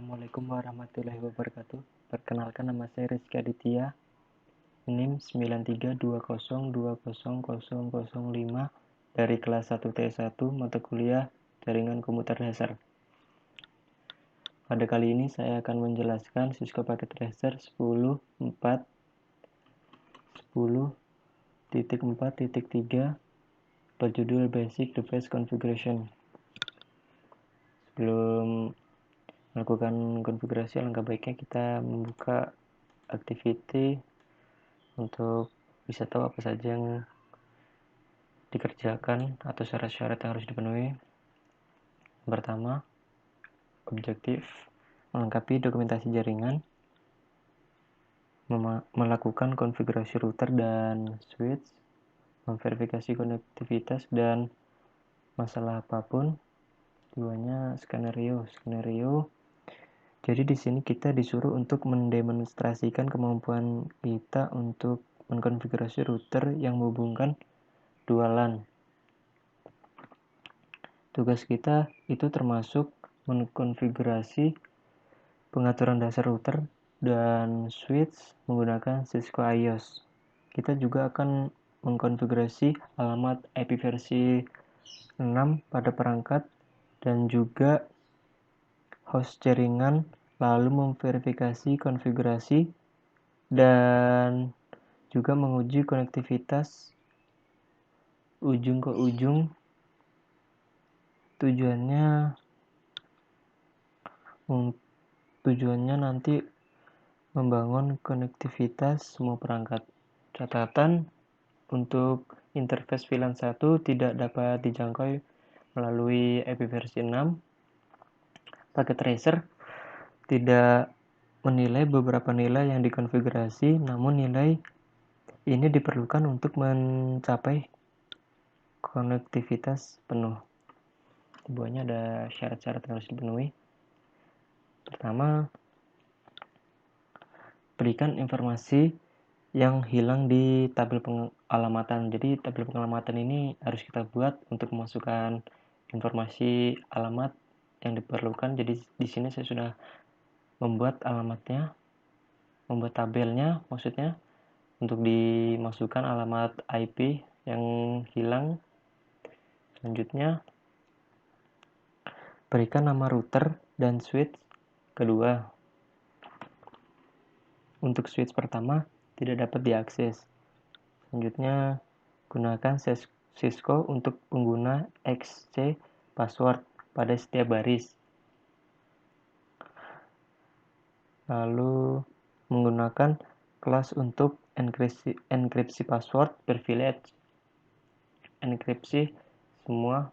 Assalamualaikum warahmatullahi wabarakatuh. Perkenalkan, nama saya Rizky Aditya, NIM 9320200005 dari kelas 1 T1 mata kuliah Jaringan Komputer Dasar. Pada kali ini saya akan menjelaskan Cisco Packet Tracer 10.4.3 berjudul Basic Device Configuration. Sebelum melakukan konfigurasi, alangkah baiknya kita membuka activity untuk bisa tahu apa saja yang dikerjakan atau syarat-syarat yang harus dipenuhi. Pertama, objektif melengkapi dokumentasi jaringan, melakukan konfigurasi router dan switch, memverifikasi konektivitas dan masalah apapun. Keduanya skenario. Jadi di sini kita disuruh untuk mendemonstrasikan kemampuan kita untuk mengkonfigurasi router yang menghubungkan dua LAN. Tugas kita itu termasuk mengkonfigurasi pengaturan dasar router dan switch menggunakan Cisco IOS. Kita juga akan mengkonfigurasi alamat IP versi 6 pada perangkat dan juga host jaringan, lalu memverifikasi konfigurasi dan juga menguji konektivitas ujung ke ujung. Tujuannya nanti membangun konektivitas semua perangkat. Catatan, untuk interface VLAN 1 tidak dapat dijangkau melalui IP versi 6. Packet Tracer tidak menilai beberapa nilai yang dikonfigurasi, namun nilai ini diperlukan untuk mencapai konektivitas penuh. Di bawahnya ada syarat-syarat yang harus dipenuhi. Pertama, berikan informasi yang hilang di tabel pengalamatan. Jadi tabel pengalamatan ini harus kita buat untuk memasukkan informasi alamat yang diperlukan. Jadi di sini saya sudah membuat alamatnya, membuat tabelnya maksudnya, untuk dimasukkan alamat IP yang hilang. Selanjutnya, berikan nama router dan switch kedua. Untuk switch pertama tidak dapat diakses. Selanjutnya, gunakan Cisco untuk pengguna XC password pada setiap baris. Lalu menggunakan kelas untuk enkripsi password privilege. Enkripsi semua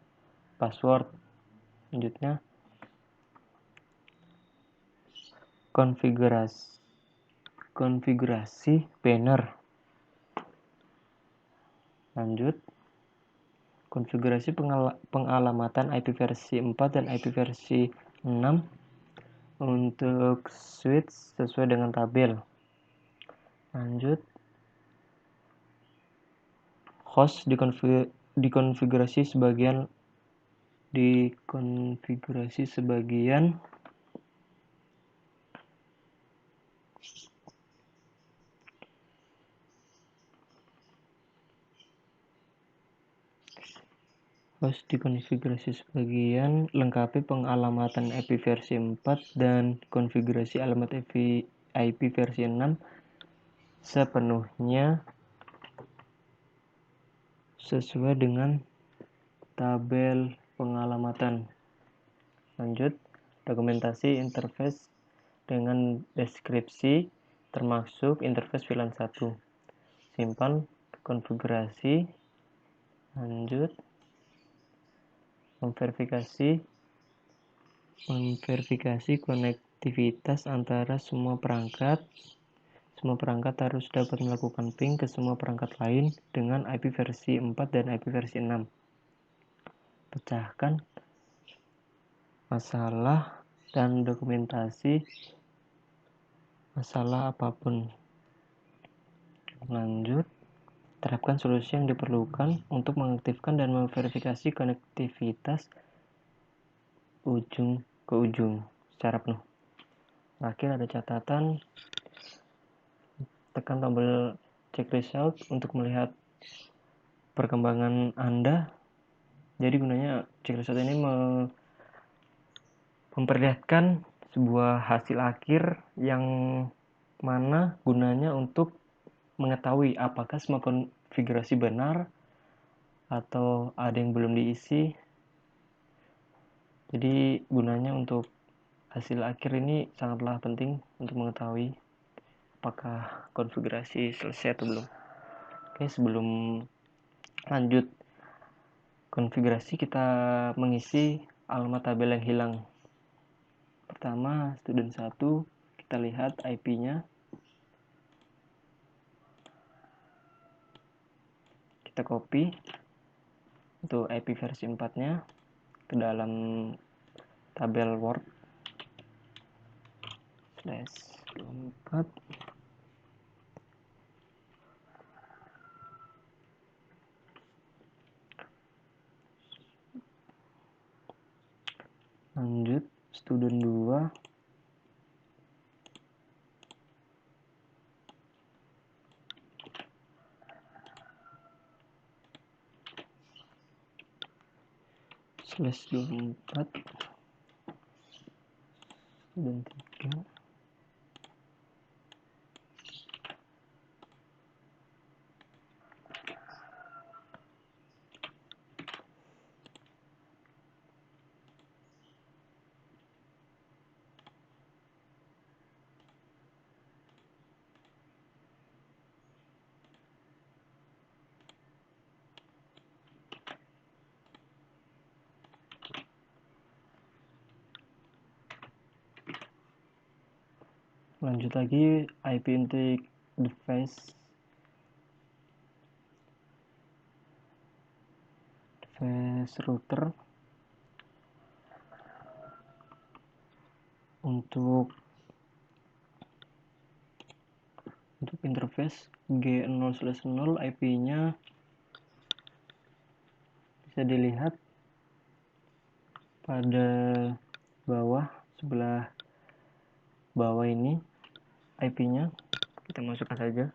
password. Selanjutnya, konfigurasi banner. Lanjut, konfigurasi pengalamatan IP versi 4 dan IP versi 6 untuk switch sesuai dengan tabel. Lanjut, host dikonfigurasi sebagian lengkapi pengalamatan IP versi 4 dan konfigurasi alamat IP versi 6 sepenuhnya sesuai dengan tabel pengalamatan. Lanjut, dokumentasi interface dengan deskripsi termasuk interface VLAN 1. Simpan konfigurasi. Lanjut, memverifikasi konektivitas antara semua perangkat. Semua perangkat harus dapat melakukan ping ke semua perangkat lain dengan IP versi 4 dan IP versi 6. Pecahkan masalah dan dokumentasi masalah apapun. Lanjut, terapkan solusi yang diperlukan untuk mengaktifkan dan memverifikasi konektivitas ujung ke ujung secara penuh. Terakhir ada catatan, tekan tombol check result untuk melihat perkembangan Anda. Jadi gunanya check result ini memperlihatkan sebuah hasil akhir yang mana gunanya untuk mengetahui apakah semua konfigurasi benar atau ada yang belum diisi. Jadi gunanya untuk hasil akhir ini sangatlah penting untuk mengetahui apakah konfigurasi selesai atau belum. Oke, sebelum lanjut konfigurasi, kita mengisi alamat tabel yang hilang. Pertama, student 1, kita lihat IP-nya. Kita copy untuk IP versi 4-nya ke dalam tabel Word /24. Lanjut, student 2. /24 student 3. Lanjut lagi, IP untuk device router. Untuk interface G0/0, IP-nya bisa dilihat pada bawah, sebelah bawah ini IP-nya. Kita masukkan saja.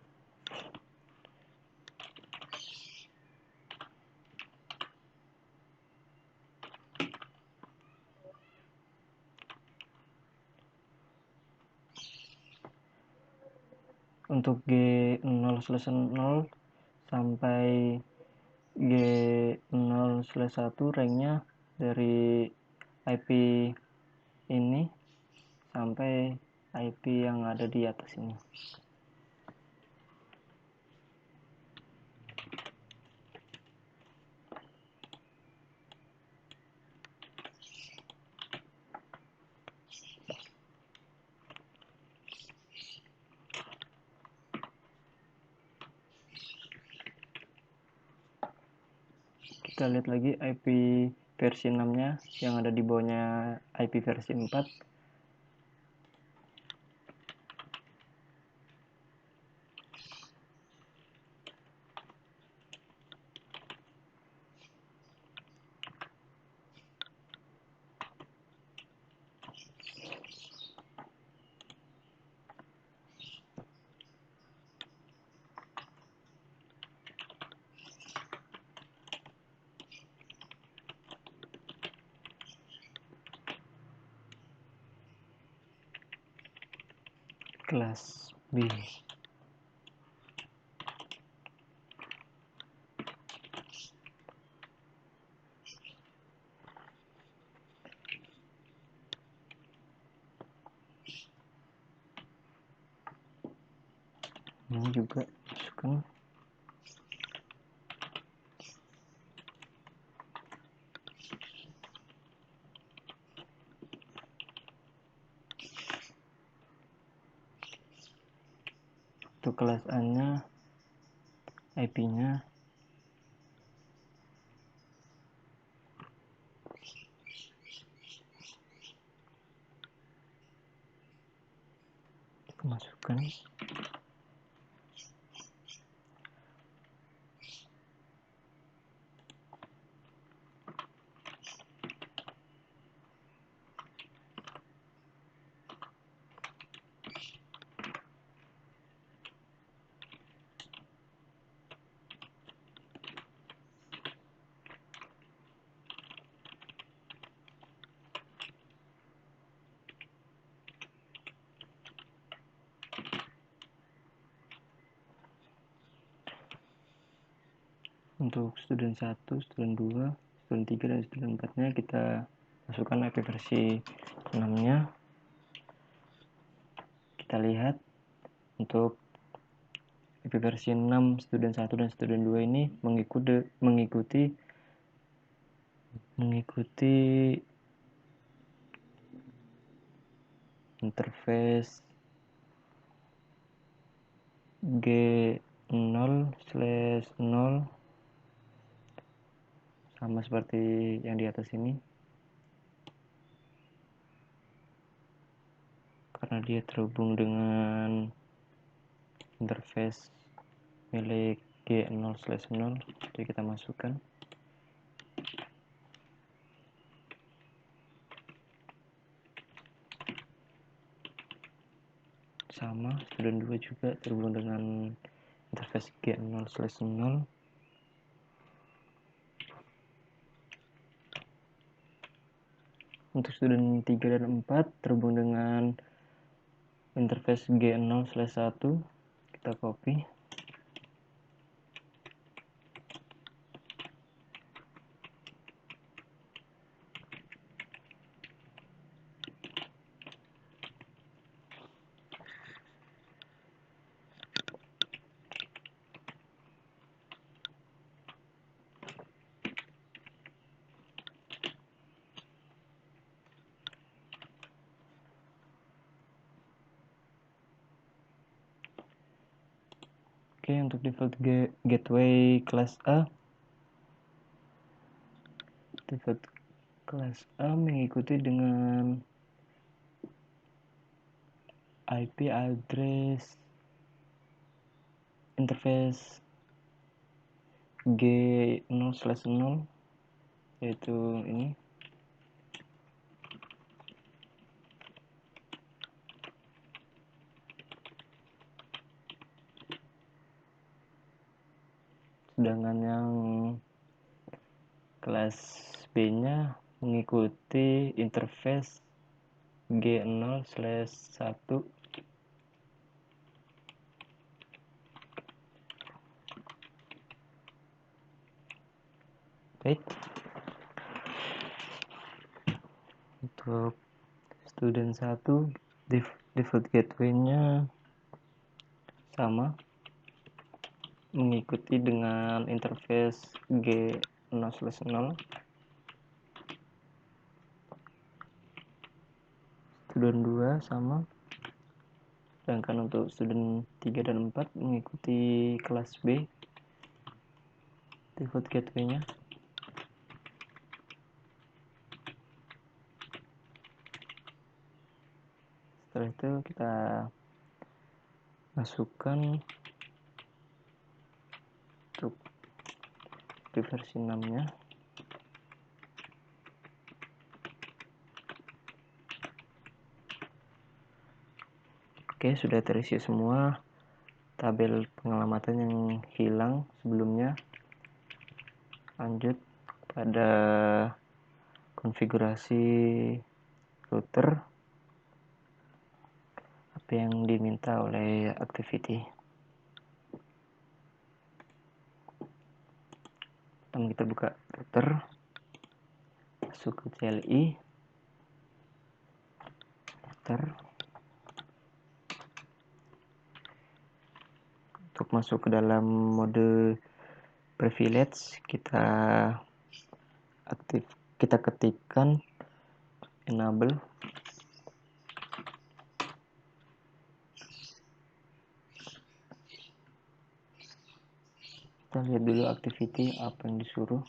Untuk G0/0 sampai G0/1 ranknya dari IP ini sampai IP yang ada di atas ini. Kita lihat lagi IP versi 6-nya yang ada di bawahnya IP versi 4. Kelas B. Ini juga masukkan. Untuk kelas A-nya, IP-nya kita masukkan. Untuk student 1, student 2, student 3, dan student 4-nya kita masukkan IP versi 6-nya. Kita lihat untuk IP versi 6 student 1 dan student 2 ini mengikuti interface G0/0 sama seperti yang di atas ini, karena dia terhubung dengan interface milik G0/0. Jadi kita masukkan sama. Student 2 juga terhubung dengan interface G0/0. Untuk student 3 dan 4 terhubung dengan interface G0/1. Kita copy. Oke, untuk default gateway kelas A, default kelas A mengikuti dengan IP address interface G0/0, yaitu ini. Sedangkan yang kelas B-nya mengikuti interface G0/1. Baik. Untuk student 1 default gateway-nya sama, mengikuti dengan interface G0/0. Student 2 sama. Sedangkan untuk student 3 dan 4 mengikuti kelas B default gateway-nya. Setelah itu kita masukkan untuk di versi 6-nya. Oke, sudah terisi semua tabel pengelamatan yang hilang sebelumnya. Lanjut pada konfigurasi router, apa yang diminta oleh activity. Pertama kita buka router, masuk ke CLI, router. Untuk masuk ke dalam mode privilege, kita ketikkan enable. Kita lihat dulu activity apa yang disuruh.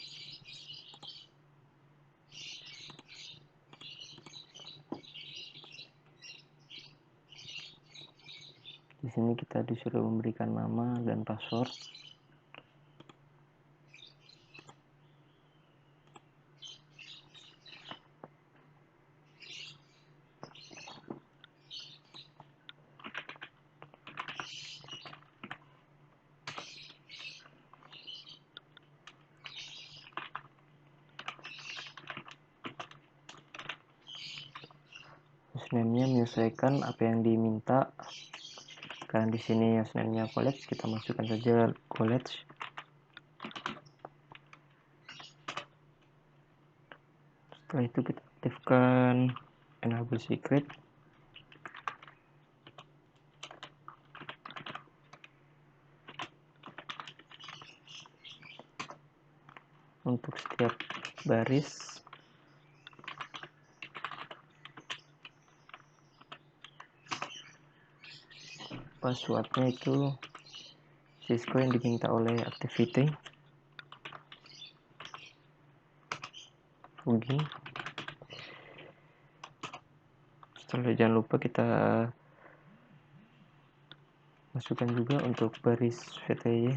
Di sini kita disuruh memberikan nama dan password. Username-nya menyesuaikan apa yang diminta. Karena di sini username-nya college, kita masukkan saja college. Setelah itu kita aktifkan enable secret. Untuk setiap baris passwordnya itu Cisco yang diminta oleh activity. Begini. Setelah jangan lupa kita masukkan juga untuk baris VTY.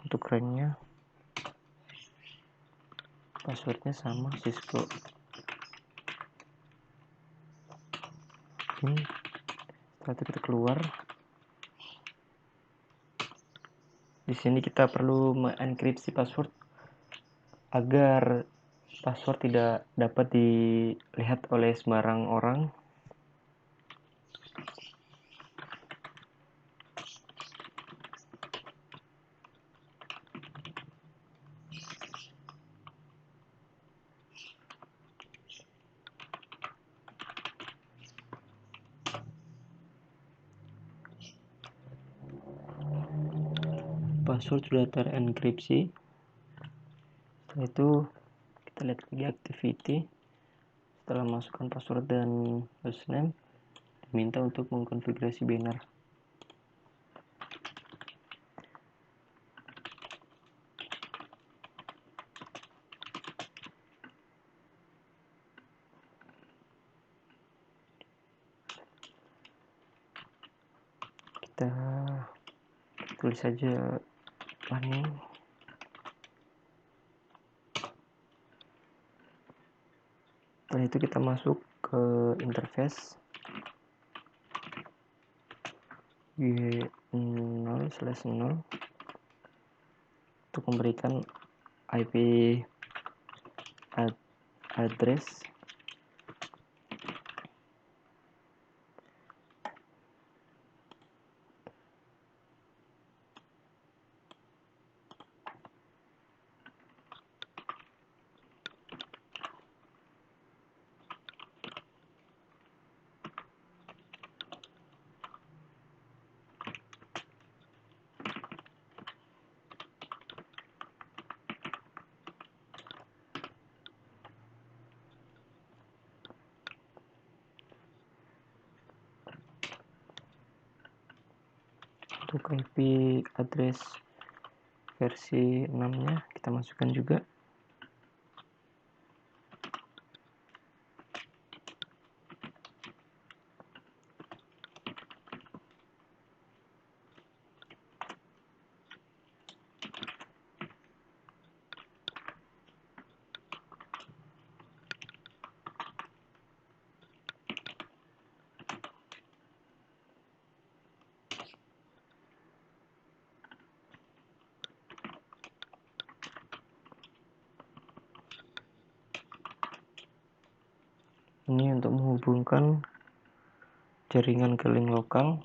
Untuk ranknya passwordnya sama Cisco. Ini setelah itu kita keluar. Di sini kita perlu mengenkripsi password agar password tidak dapat dilihat oleh sembarang orang. Password sudah terenkripsi. Setelah itu kita lihat lagi activity. Setelah masukkan password dan username, diminta untuk mengkonfigurasi banner. Kita tulis saja planning. Setelah itu kita masuk ke interface y0/0 untuk memberikan IP address. Untuk IP address versi 6-nya kita masukkan juga. Ini untuk menghubungkan jaringan ke link lokal.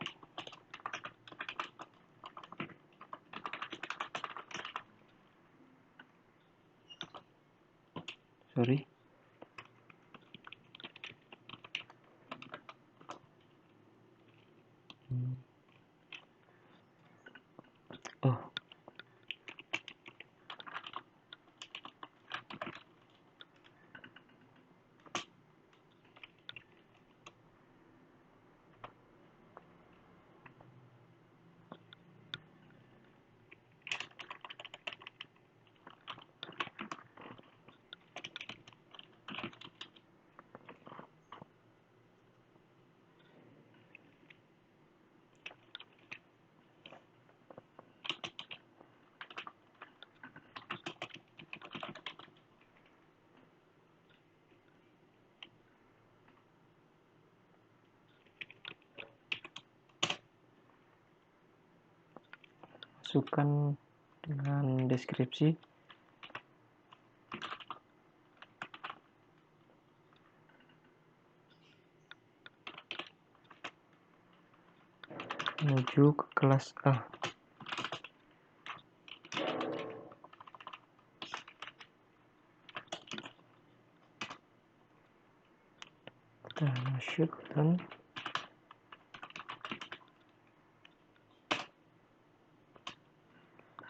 Sorry. Oh. Masukkan dengan deskripsi. Menuju ke kelas A. kita masukkan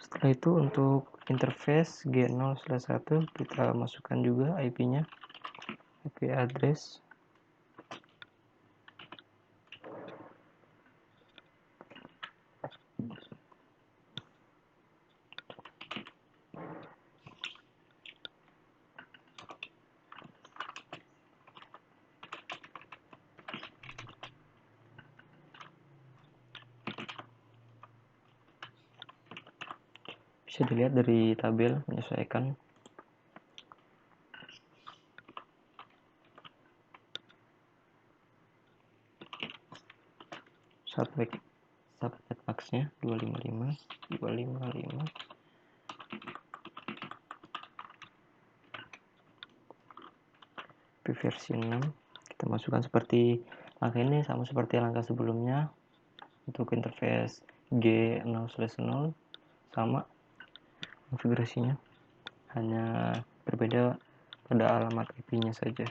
setelah itu untuk interface G0/1 kita masukkan juga IP-nya, IP address. Bisa dilihat dari tabel menyesuaikan. Subnet max-nya 255. Versi 6 kita masukkan seperti langkah ini, sama seperti langkah sebelumnya. Untuk interface G0/0 sama konfigurasinya, hanya berbeda pada alamat IP-nya saja.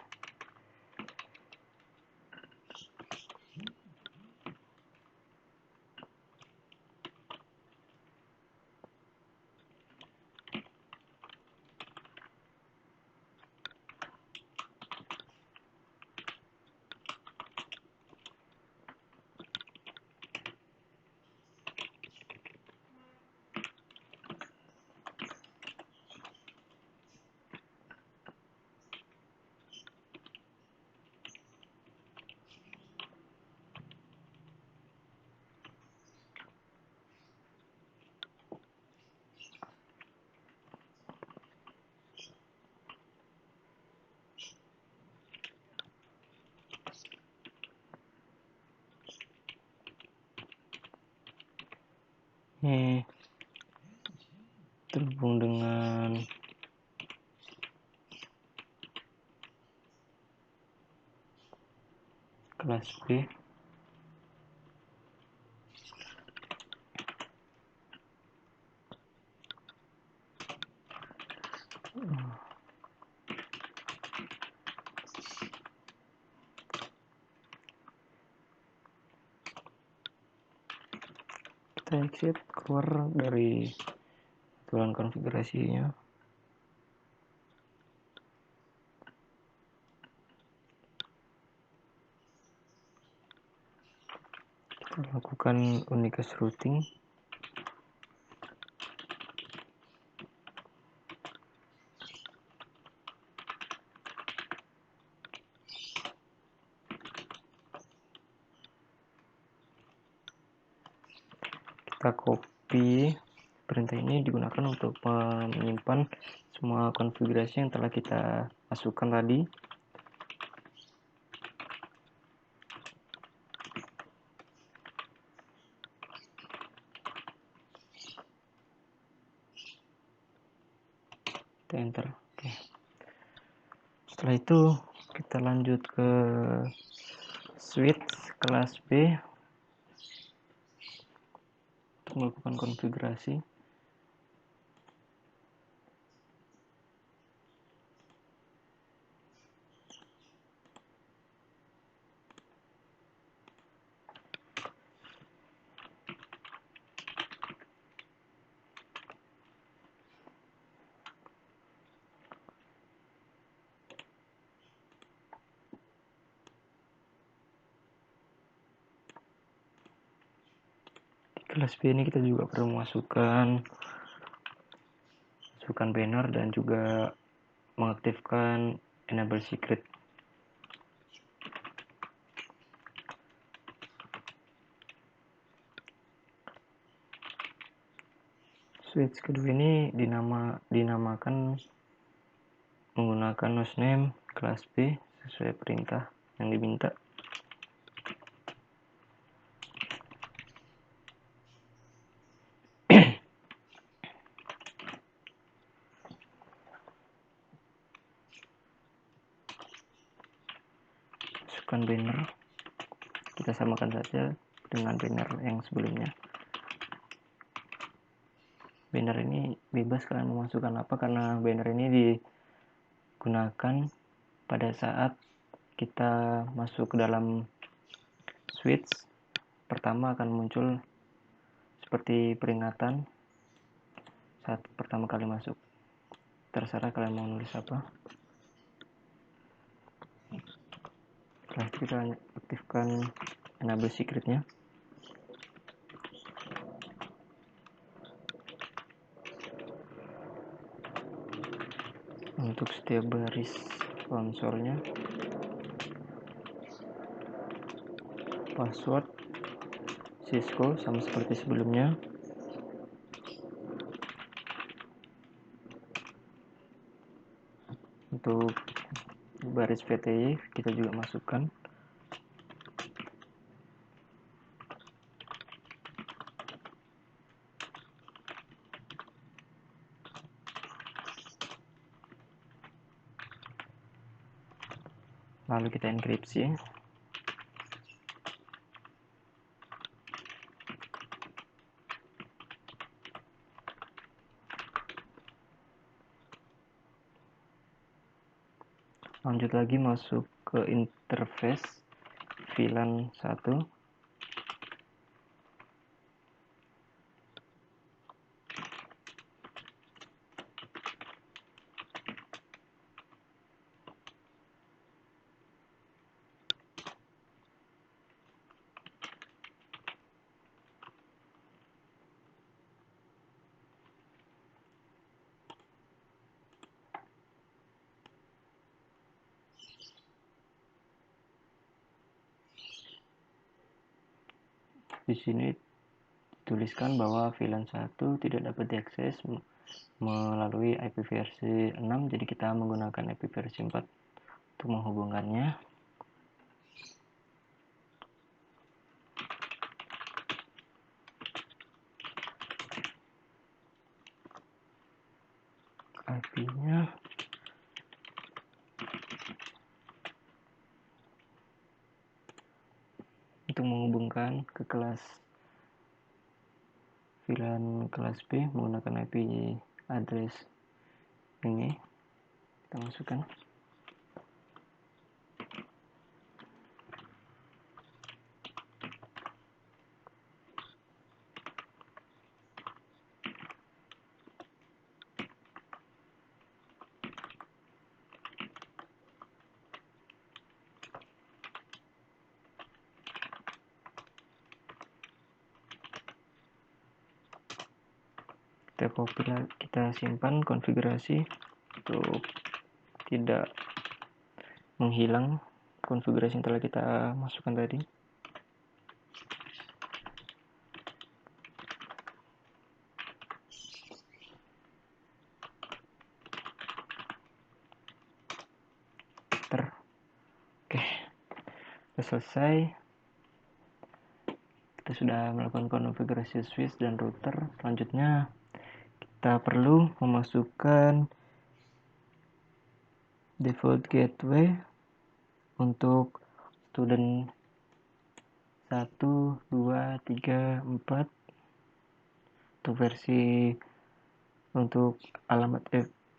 Ini terhubung dengan kelas B. Kita exit, keluar dari aturan konfigurasinya. Kita lakukan unicast routing. Kita copy. Perintah ini digunakan untuk menyimpan semua konfigurasi yang telah kita masukkan tadi. Kita enter. Oke. Setelah itu kita lanjut ke switch kelas B untuk melakukan konfigurasi. Kelas B ini kita juga perlu masukkan banner dan juga mengaktifkan enable secret. Switch kedua ini dinamakan menggunakan hostname kelas B sesuai perintah yang diminta. Masukkan banner, kita samakan saja dengan banner yang sebelumnya. Banner ini bebas kalian memasukkan apa, karena banner ini digunakan pada saat kita masuk ke dalam switch, pertama akan muncul seperti peringatan saat pertama kali masuk. Terserah kalian mau nulis apa. Setelah itu kita aktifkan enable secretnya. Untuk setiap baris konsolnya, password Cisco sama seperti sebelumnya. Untuk baris VTY kita juga masukkan. Lalu kita enkripsi. Lanjut lagi masuk ke interface VLAN 1. Di sini tuliskan bahwa VLAN 1 tidak dapat diakses melalui IP versi 6, jadi kita menggunakan IP versi 4 untuk menghubungkannya. IP-nya untuk menghubungkan ke kelas VLAN kelas B menggunakan IP address ini, kita masukkan. Kita simpan konfigurasi untuk tidak menghilang konfigurasi yang telah kita masukkan tadi. Oke, sudah selesai. Kita sudah melakukan konfigurasi switch dan router. Selanjutnya kita perlu memasukkan default gateway untuk student 1, 2, 3, 4. Untuk versi untuk alamat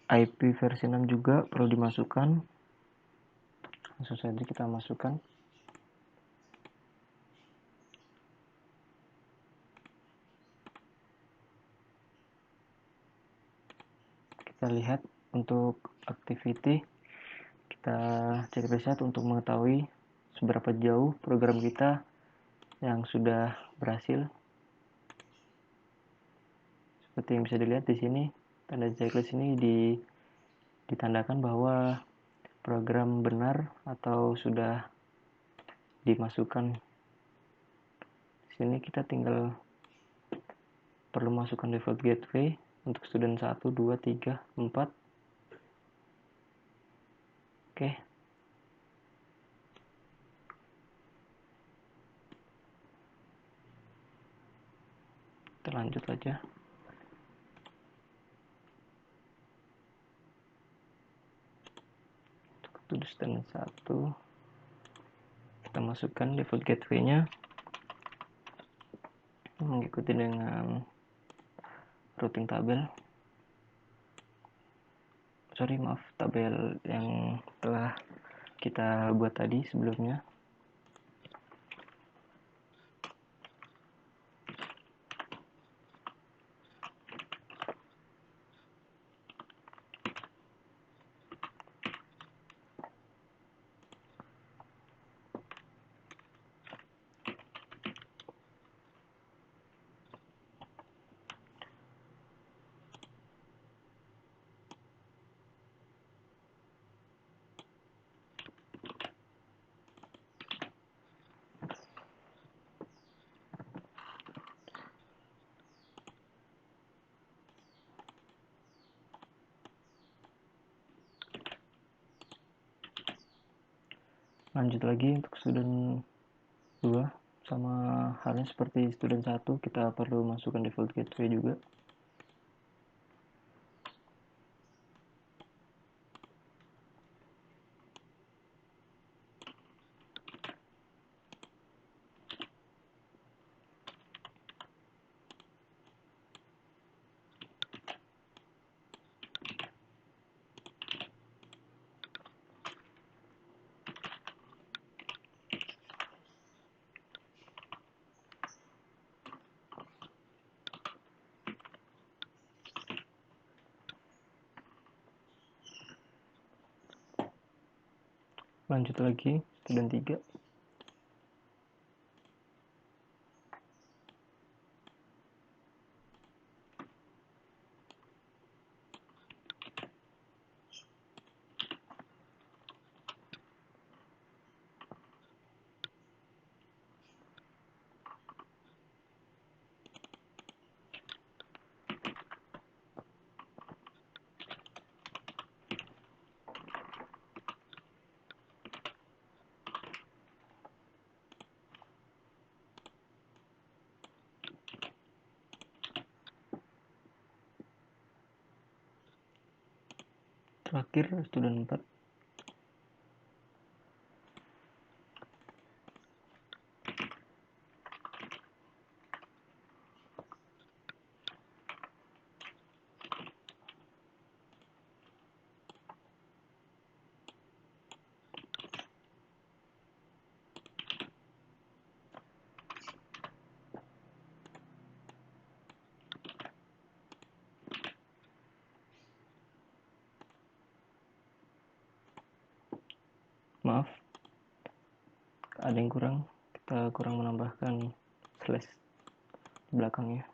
IP versi 6 juga perlu dimasukkan. Langsung saja kita masukkan. Kita lihat untuk activity, kita cek reset untuk mengetahui seberapa jauh program kita yang sudah berhasil. Seperti yang bisa dilihat di sini, tanda checklist ini ditandakan bahwa program benar atau sudah dimasukkan. Di sini kita tinggal perlu masukkan default gateway untuk student 1, 2, 3, 4. Oke. Kita lanjut aja. Untuk student 1, kita masukkan default gateway-nya mengikuti dengan routing tabel. Tabel yang telah kita buat tadi sebelumnya. Lanjut lagi untuk student 2, sama halnya seperti student 1, kita perlu masukkan default gateway juga. Lanjut lagi, student 3. Terakhir, student 4. Maaf, ada yang kurang. Kita kurang menambahkan slash di belakangnya.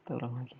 Kita ulang lagi.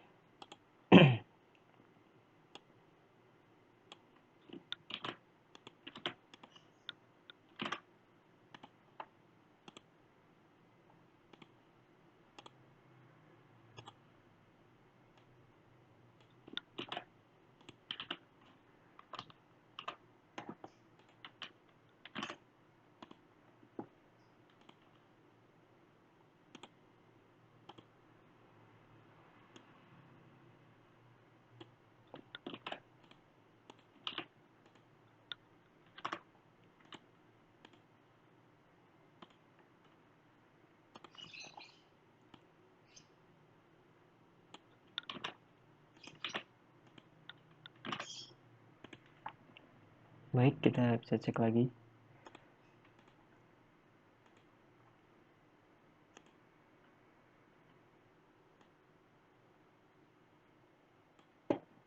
Baik, kita bisa cek lagi.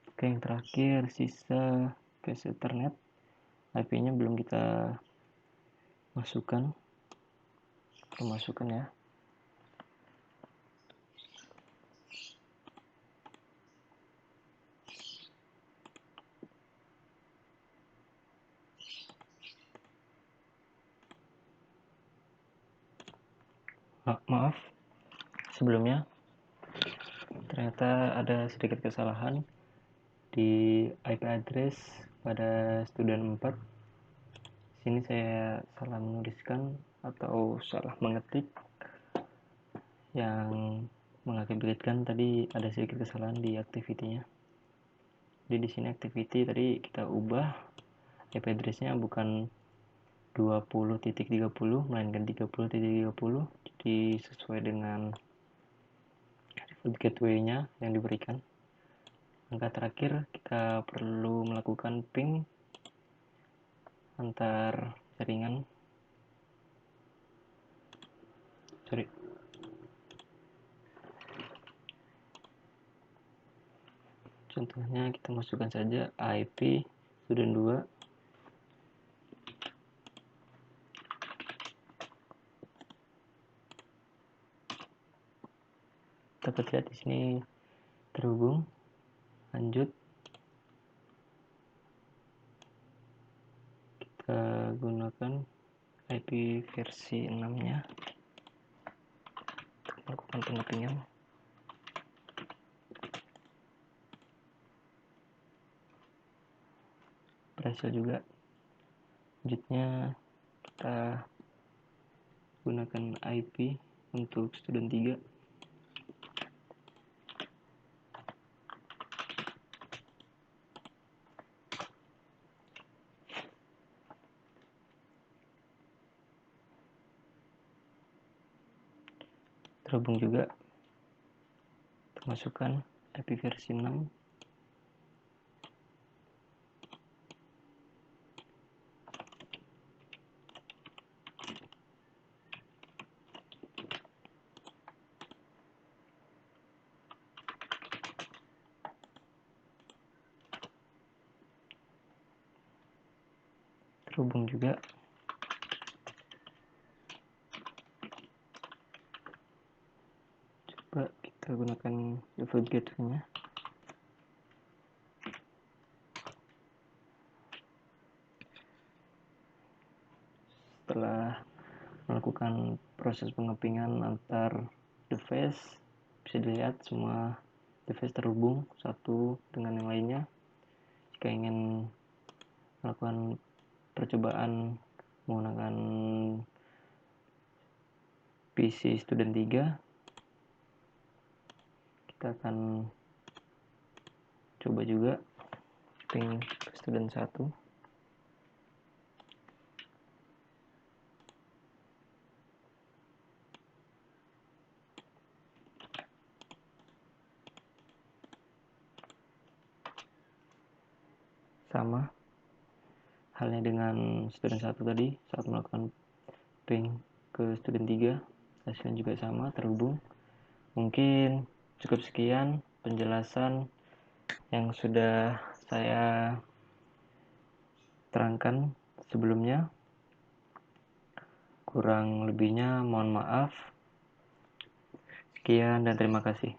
Oke, yang terakhir sisa cache Ethernet. IP-nya belum kita masukkan. Belum masukkan ya. Maaf, sebelumnya ternyata ada sedikit kesalahan di IP address pada student 4. Sini saya salah menuliskan atau salah mengetik yang mengakibatkan tadi ada sedikit kesalahan di activity-nya. Jadi di sini activity tadi kita ubah IP address-nya bukan 20.30 melainkan 30.30. Jadi sesuai dengan default gateway-nya yang diberikan. Langkah terakhir kita perlu melakukan ping antar jaringan. Contohnya kita masukkan saja IP student 2. Dapat lihat di sini terhubung. Lanjut. Kita gunakan IP versi 6-nya untuk melakukan pengepingan. Berhasil juga. Selanjutnya kita gunakan IP untuk student 3. Terhubung juga. Masukkan IP versi 6. Terhubung juga. Coba kita gunakan default gateway-nya. Setelah melakukan proses pengepingan antar device, bisa dilihat semua device terhubung satu dengan yang lainnya. Jika ingin melakukan percobaan menggunakan PC student 3, kita akan coba juga ping ke student 1. Sama halnya dengan student 1 tadi, saat melakukan ping ke student 3, hasilnya juga sama, terhubung. Mungkin cukup sekian penjelasan yang sudah saya terangkan sebelumnya. Kurang lebihnya mohon maaf. Sekian dan terima kasih.